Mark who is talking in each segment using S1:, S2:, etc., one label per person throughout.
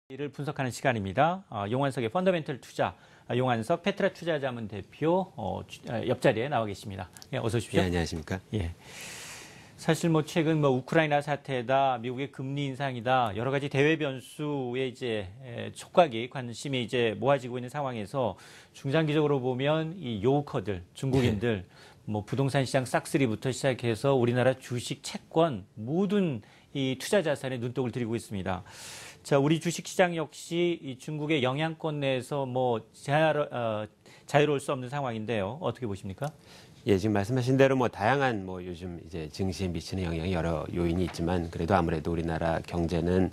S1: 를 분석하는 시간입니다. 용환석의 펀더멘털 투자, 용환석 페트라 투자자문 대표 옆자리에 나와 계십니다. 예, 어서 오십시오.
S2: 네, 안녕하십니까?
S1: 예. 사실 최근 우크라이나 사태다, 미국의 금리 인상이다, 여러 가지 대외 변수에 이제 촉각이 관심이 이제 모아지고 있는 상황에서 중장기적으로 보면 이 요우커들, 중국인들, 부동산 시장 싹쓸이부터 시작해서 우리나라 주식, 채권 모든 이 투자 자산에 눈독을 들이고 있습니다. 자, 우리 주식시장 역시 이 중국의 영향권 내에서 자유로울 수 없는 상황인데요. 어떻게 보십니까?
S2: 예, 지금 말씀하신 대로 다양한 요즘 이제 증시에 미치는 영향이 여러 요인이 있지만 그래도 아무래도 우리나라 경제는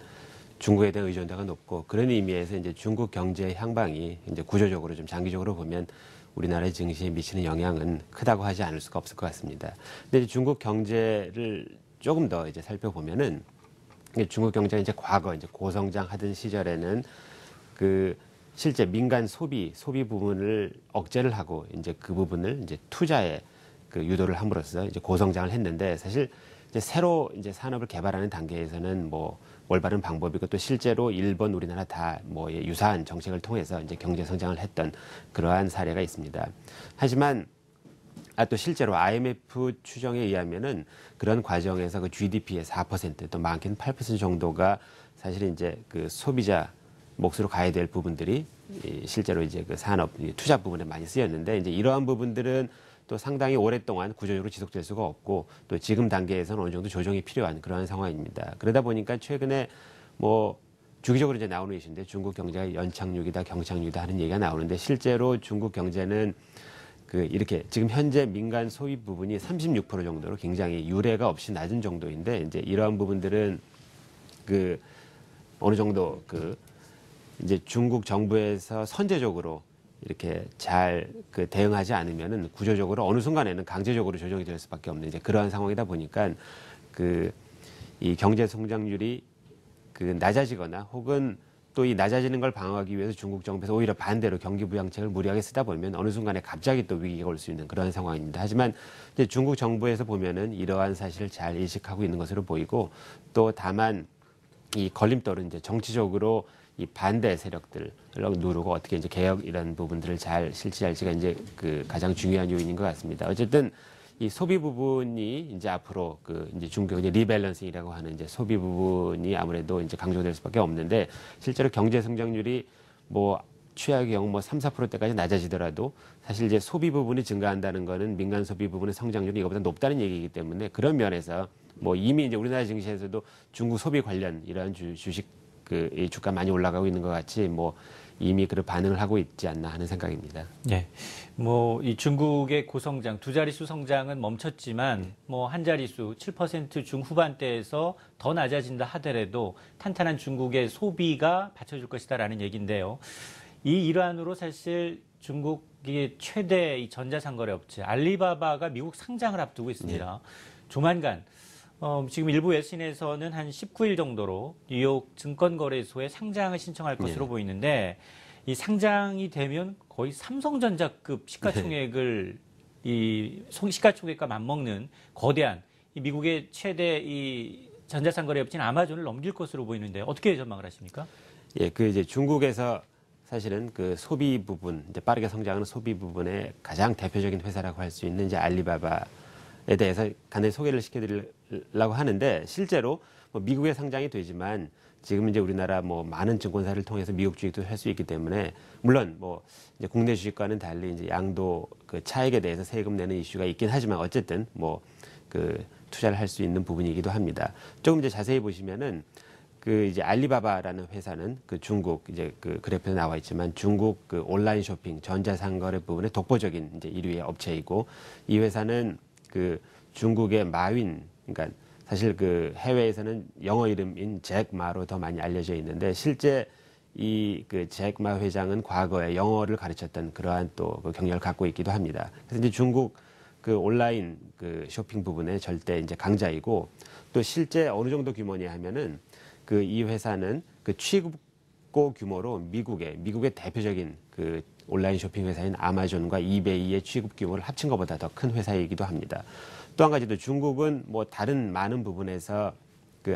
S2: 중국에 대한 의존도가 높고 그런 의미에서 이제 중국 경제 향방이 이제 구조적으로 좀 장기적으로 보면 우리나라의 증시에 미치는 영향은 크다고 하지 않을 수가 없을 것 같습니다. 근데 이제 중국 경제를 조금 더 이제 살펴보면은 중국 경제가 이제 과거 이제 고성장하던 시절에는 그 실제 민간 소비 부분을 억제를 하고 이제 그 부분을 이제 투자에 그 유도를 함으로써 이제 고성장을 했는데 사실 이제 새로 이제 산업을 개발하는 단계에서는 올바른 방법이고 또 실제로 일본, 우리나라 다 유사한 정책을 통해서 이제 경제 성장을 했던 그러한 사례가 있습니다. 하지만 또 실제로 IMF 추정에 의하면은 그런 과정에서 그 GDP의 4% 또 많게는 8% 정도가 사실 이제 그 소비자 몫으로 가야 될 부분들이 실제로 이제 그 산업 투자 부분에 많이 쓰였는데 이제 이러한 부분들은 또 상당히 오랫동안 구조적으로 지속될 수가 없고 또 지금 단계에서는 어느 정도 조정이 필요한 그러한 상황입니다. 그러다 보니까 최근에 주기적으로 이제 나오는 이슈인데 중국 경제가 연착륙이다, 경착륙이다 하는 얘기가 나오는데 실제로 중국 경제는 이렇게 지금 현재 민간 소비 부분이 36% 정도로 굉장히 유례가 없이 낮은 정도인데 이제 이러한 부분들은 어느 정도 이제 중국 정부에서 선제적으로 이렇게 잘 대응하지 않으면은 구조적으로 어느 순간에는 강제적으로 조정이 될 수밖에 없는 이제 그러한 상황이다 보니까 이 경제 성장률이 낮아지거나 혹은 또 이 낮아지는 걸 방어하기 위해서 중국 정부에서 오히려 반대로 경기 부양책을 무리하게 쓰다 보면 어느 순간에 갑자기 또 위기가 올 수 있는 그런 상황입니다. 하지만 이제 중국 정부에서 보면은 이러한 사실을 잘 인식하고 있는 것으로 보이고 또 다만 이 걸림돌은 이제 정치적으로 이 반대 세력들을 누르고 어떻게 이제 개혁 이런 부분들을 잘 실시할지가 이제 가장 중요한 요인인 것 같습니다. 어쨌든 이 소비 부분이 이제 앞으로 이제 중국 이제 리밸런싱이라고 하는 이제 소비 부분이 아무래도 이제 강조될 수밖에 없는데 실제로 경제 성장률이 최악의 경우 3, 4%대까지 낮아지더라도 사실 이제 소비 부분이 증가한다는 거는 민간 소비 부분의 성장률이 이거보다 높다는 얘기이기 때문에 그런 면에서 이미 이제 우리나라 증시에서도 중국 소비 관련 이러한 주식 이 주가 많이 올라가고 있는 것 같이 이미 그런 반응을 하고 있지 않나 하는 생각입니다.
S1: 네. 이 중국의 고성장, 두 자릿수 성장은 멈췄지만, 한 자릿수 7% 중후반대에서 더 낮아진다 하더라도 탄탄한 중국의 소비가 받쳐줄 것이다라는 얘기인데요. 이 일환으로 사실 중국의 최대 이 전자상거래 업체, 알리바바가 미국 상장을 앞두고 있습니다. 조만간, 지금 일부 외신에서는 한 19일 정도로 뉴욕 증권거래소에 상장을 신청할 것으로 보이는데 이 상장이 되면 거의 삼성전자급 시가총액을 시가총액과 맞먹는 거대한 이 미국의 최대 이 전자상거래 업체인 아마존을 넘길 것으로 보이는데 어떻게 전망을 하십니까?
S2: 예, 이제 중국에서 사실은 소비 부분, 이제 빠르게 성장하는 소비 부분의 가장 대표적인 회사라고 할 수 있는 이제 알리바바에 대해서 간단히 소개를 시켜드리려고 하는데 실제로 미국에 상장이 되지만 지금 이제 우리나라 많은 증권사를 통해서 미국 주식도 할 수 있기 때문에 물론 이제 국내 주식과는 달리 이제 양도 차익에 대해서 세금 내는 이슈가 있긴 하지만 어쨌든 투자를 할 수 있는 부분이기도 합니다. 조금 이제 자세히 보시면은 이제 알리바바라는 회사는 중국 이제 그래프에 나와 있지만 중국 온라인 쇼핑 전자상거래 부분의 독보적인 이제 1위의 업체이고 이 회사는 중국의 마윈 그러니까 사실 해외에서는 영어 이름인 잭 마로 더 많이 알려져 있는데 실제 이 잭 마 회장은 과거에 영어를 가르쳤던 그러한 또 경력을 갖고 있기도 합니다. 그래서 이제 중국 온라인 쇼핑 부분에 절대 이제 강자이고 또 실제 어느 정도 규모냐 하면은 이 회사는 취급고 규모로 미국의 대표적인 온라인 쇼핑 회사인 아마존과 이베이의 취급 규모를 합친 것보다 더 큰 회사이기도 합니다. 또 한 가지도 중국은 다른 많은 부분에서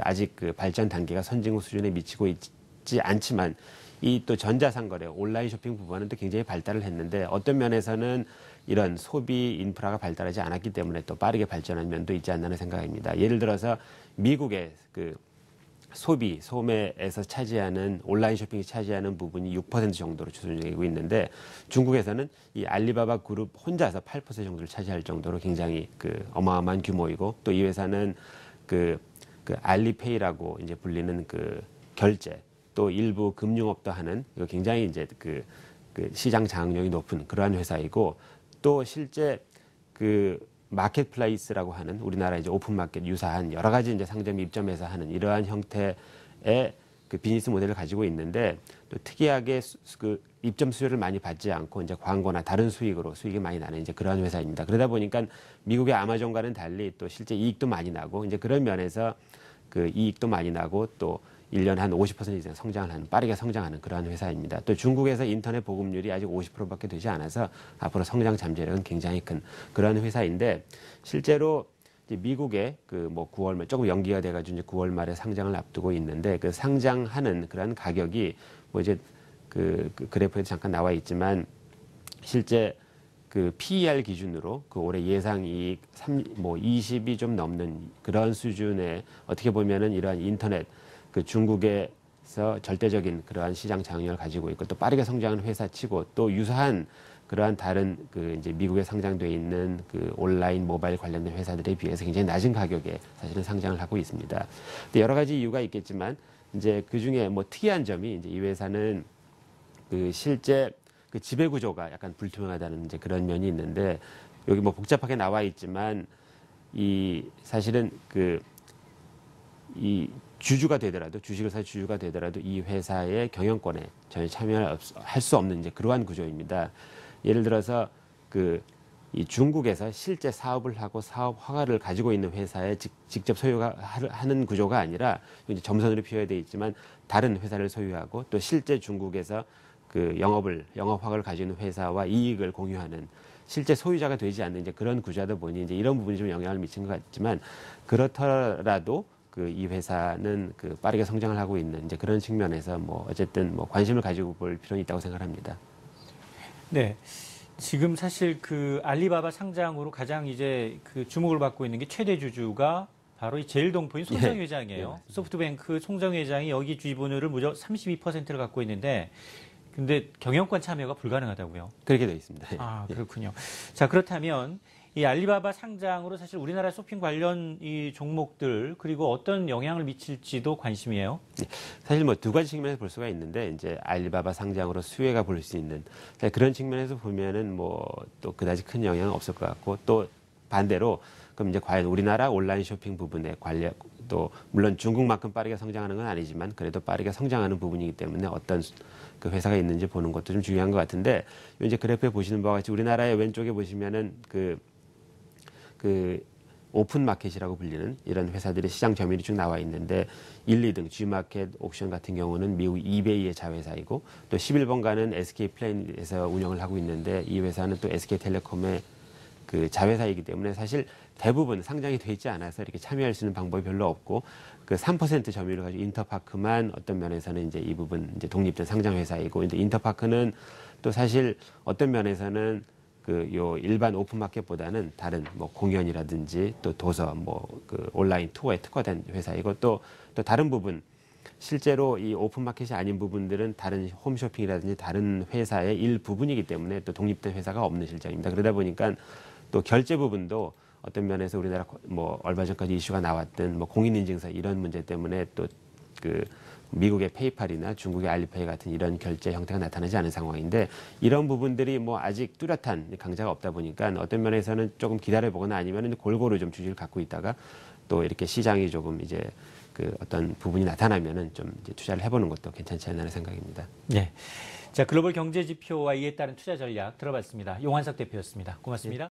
S2: 아직 발전 단계가 선진국 수준에 미치고 있지 쉽지 않지만 이 또 전자상거래, 온라인 쇼핑 부분은 또 굉장히 발달을 했는데 어떤 면에서는 이런 소비 인프라가 발달하지 않았기 때문에 또 빠르게 발전한 면도 있지 않나는 생각입니다. 예를 들어서 미국의 그 소매에서 차지하는 온라인 쇼핑이 차지하는 부분이 6% 정도로 추정되고 있는데 중국에서는 이 알리바바 그룹 혼자서 8% 정도를 차지할 정도로 굉장히 그 어마어마한 규모이고 또 이 회사는 그 알리페이라고 이제 불리는 그 결제 또 일부 금융업도 하는 굉장히 이제 그 시장 장악력이 높은 그러한 회사이고 또 실제 그 마켓플레이스라고 하는 우리나라 이제 오픈마켓 유사한 여러 가지 이제 상점이 입점해서 하는 이러한 형태의 그 비즈니스 모델을 가지고 있는데 또 특이하게 그 입점 수요를 많이 받지 않고 이제 광고나 다른 수익으로 수익이 많이 나는 이제 그러한 회사입니다. 그러다 보니까 미국의 아마존과는 달리 또 실제 이익도 많이 나고 이제 그런 면에서 그 이익도 많이 나고 또 1년에 한 50% 이상 성장을 하는, 빠르게 성장하는 그러한 회사입니다. 또 중국에서 인터넷 보급률이 아직 50%밖에 되지 않아서 앞으로 성장 잠재력은 굉장히 큰 그러한 회사인데 실제로 이제 미국의 그 뭐 9월 말 조금 연기가 돼가지고 이제 9월 말에 상장을 앞두고 있는데 그 상장하는 그러한 가격이 뭐 이제 그 그래프에도 잠깐 나와 있지만 실제 그 PER 기준으로 그 올해 예상 이익 20이 좀 넘는 그런 수준의 어떻게 보면은 이러한 인터넷 그 중국에서 절대적인 그러한 시장 장악력을 가지고 있고 또 빠르게 성장하는 회사치고 또 유사한 그러한 다른 그 이제 미국에 상장돼 있는 그 온라인 모바일 관련된 회사들에 비해서 굉장히 낮은 가격에 사실은 상장을 하고 있습니다. 근데 여러 가지 이유가 있겠지만 이제 그 중에 뭐 특이한 점이 이제 이 회사는 그 실제 그 지배 구조가 약간 불투명하다는 이제 그런 면이 있는데 여기 뭐 복잡하게 나와 있지만 이 사실은 이 주주가 되더라도 주식을 살 주주가 되더라도 이 회사의 경영권에 전혀 참여할 수 없는 이제 그러한 구조입니다. 예를 들어서 이 중국에서 실제 사업을 하고 사업 허가를 가지고 있는 회사에 직접 소유가 하는 구조가 아니라 이제 점선으로 표현되어 있지만 다른 회사를 소유하고 또 실제 중국에서 그 영업 허가를 가지고 있는 회사와 이익을 공유하는 실제 소유자가 되지 않는 이제 그런 구조다 보니 이제 이런 부분이 좀 영향을 미친 것 같지만 그렇더라도 이 회사는 빠르게 성장을 하고 있는 이제 그런 측면에서 뭐 어쨌든 뭐 관심을 가지고 볼 필요는 있다고 생각합니다.
S1: 네. 지금 사실 그 알리바바 상장으로 가장 이제 그 주목을 받고 있는 게 최대 주주가 바로 이 제일동포인 손정희 회장이에요. 소프트뱅크 손정희 회장이 여기 지분율을 무려 32%를 갖고 있는데 근데 경영권 참여가 불가능하다고요.
S2: 그렇게 되어 있습니다.
S1: 아, 그렇군요. 자, 그렇다면 이 알리바바 상장으로 사실 우리나라 쇼핑 관련 이 종목들 그리고 어떤 영향을 미칠지도 관심이에요.
S2: 사실 뭐 두 가지 측면에서 볼 수가 있는데 이제 알리바바 상장으로 수혜가 볼 수 있는 그런 측면에서 보면은 뭐 또 그다지 큰 영향은 없을 것 같고 또 반대로 그럼 이제 과연 우리나라 온라인 쇼핑 부분에 관련 또 물론 중국만큼 빠르게 성장하는 건 아니지만 그래도 빠르게 성장하는 부분이기 때문에 어떤 그 회사가 있는지 보는 것도 좀 중요한 것 같은데 이제 그래프에 보시는 바와 같이 우리나라의 왼쪽에 보시면은 그 오픈 마켓이라고 불리는 이런 회사들의 시장 점유율이 쭉 나와 있는데 1, 2등 G마켓 옥션 같은 경우는 미국 이베이의 자회사이고 또 11번가는 SK플레인에서 운영을 하고 있는데 이 회사는 또 SK텔레콤의 그 자회사이기 때문에 사실 대부분 상장이 돼 있지 않아서 이렇게 참여할 수 있는 방법이 별로 없고 그 3% 점유율을 가지고 인터파크만 어떤 면에서는 이제 이 부분 이제 독립된 상장 회사이고 근데 인터파크는 또 사실 어떤 면에서는 요 일반 오픈마켓보다는 다른 뭐 공연이라든지 또 도서 온라인 투어에 특화된 회사이고 또 다른 부분 실제로 이 오픈마켓이 아닌 부분들은 다른 홈쇼핑이라든지 다른 회사의 일부분이기 때문에 또 독립된 회사가 없는 실정입니다. 그러다 보니까 또 결제 부분도 어떤 면에서 우리나라 뭐 얼마 전까지 이슈가 나왔던 뭐 공인인증서 이런 문제 때문에 또 미국의 페이팔이나 중국의 알리페이 같은 이런 결제 형태가 나타나지 않은 상황인데 이런 부분들이 뭐 아직 뚜렷한 강자가 없다 보니까 어떤 면에서는 조금 기다려보거나 아니면 골고루 좀 주식을 갖고 있다가 또 이렇게 시장이 조금 이제 어떤 부분이 나타나면은 좀 이제 투자를 해보는 것도 괜찮지 않나 생각입니다.
S1: 네. 자, 글로벌 경제 지표와 이에 따른 투자 전략 들어봤습니다. 용환석 대표였습니다. 고맙습니다.